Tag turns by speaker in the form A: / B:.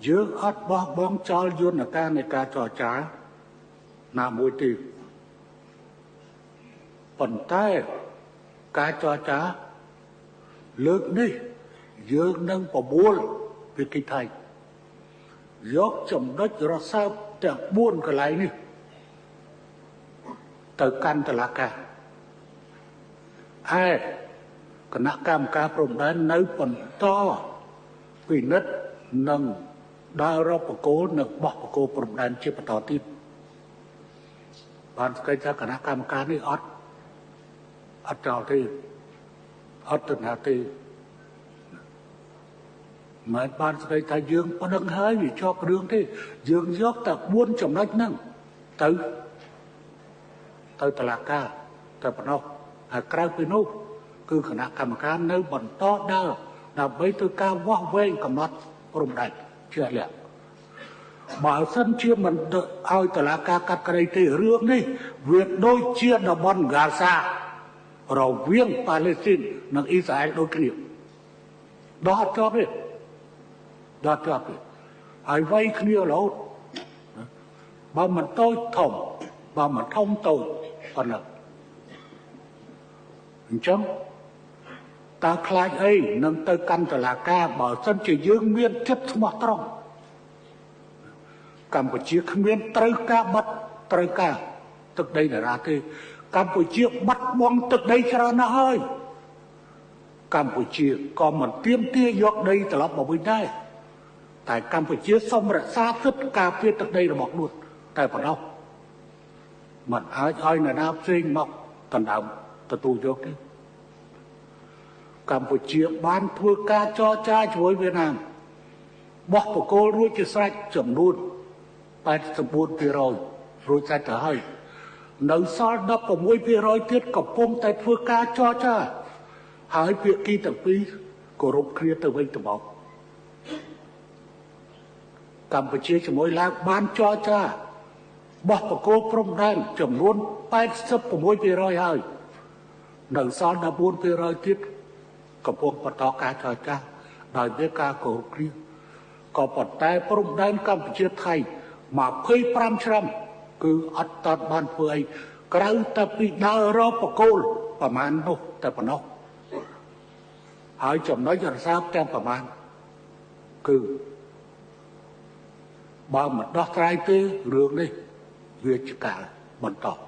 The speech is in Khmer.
A: dương ớt bó bóng cho dùn ở ca này ca trò trá nà mùi tì phần tay ca trò trá lực đi dương nâng bỏ buôn vì kỳ thầy dốc chồng đất ra sao chẳng buôn cái lại đi từ căn từ là ca ai cái nạ cam ca prom đá nấu phần to vì nết nâng đa ra bà cố nâng bọc bà cố prom đá chế bà tỏ tiếp bạn cái cha cái nạ cam ca này ớt trào thì ớt tình hạ thì mà bạn cái cha dương có nâng hơi vì cho cái đường thế dương dốc ta buôn chồng đất nâng từ là ca từ bà nô krauពីនោះគឺគណៈកម្មការនៅបន្តដើរដើម្បីធ្វើការវាស់វែងកំណត់ព្រំដែនជាក់លាក់បើសិនជាមិនឲ្យតុលាការកាត់ក្តីទេរឿងនេះវាដូចជាតំបន់ហ្គាហ្សារវាងប៉ាឡេស្ទីននិងអ៊ីស្រាអែលដូចគ្នាដល់ជាប់ទេហើយវាយគ្នារហូតបើមិនតូចធំបើមិនធំតូចប៉ុណ្ណឹងអញ្ចឹងតើខ្លាចអីនឹងទៅកាន់តុលាការបើសិនជាយើងមានចិត្តស្មោះត្រង់កម្ពុជាគ្មានត្រូវការបិទត្រូវការទឹកដីតារាទេកម្ពុជាបាត់បង់ទឹកដីច្រើនណាស់ហើយកម្ពុជាក៏មិនទាមទារយកដីត្រឡប់មកវិញដែរតែកម្ពុជាសូមរក្សាសិទ្ធិការពារទឹកដីរបស់ខ្លួនតែប៉ុណ្ណោះមិនអាចឲ្យនរណាផ្សេងមកដណ្ដើមទទួលយកទេកម្ពុជាបានធ្វើការចរចាជាមួយវៀតណាមបោះបកគោលរួចជាស្រេចចំនួន 84% រួចស្រេចទៅហើយនៅសល់ 16% ទៀតកំពុងតែធ្វើការចរចាហើយភាគីទាំងពីរគោរពគ្នាទៅវិញទៅមកកម្ពុជាជាមួយឡាវបានចរចាបោះបកគោលព្រំដែនចំនួន 86% ហើយនៅសល់ 14% ទៀតកំពុងបន្តការចរចាដោយមានការគោរពគ្នាក៏ប៉ុន្តែព្រំដែនកម្ពុជាថៃ25ឆ្នាំគឺអត់តបានធ្វើអីក្រៅតែពីដើររកបកគោលប្រមាណនោះតែប៉ុណ្ណោះហើយចំណុចរសើបទាំងប្រមាណគឺបើមិនដោះស្រាយទេរឿងនេះវាជាការបន្ត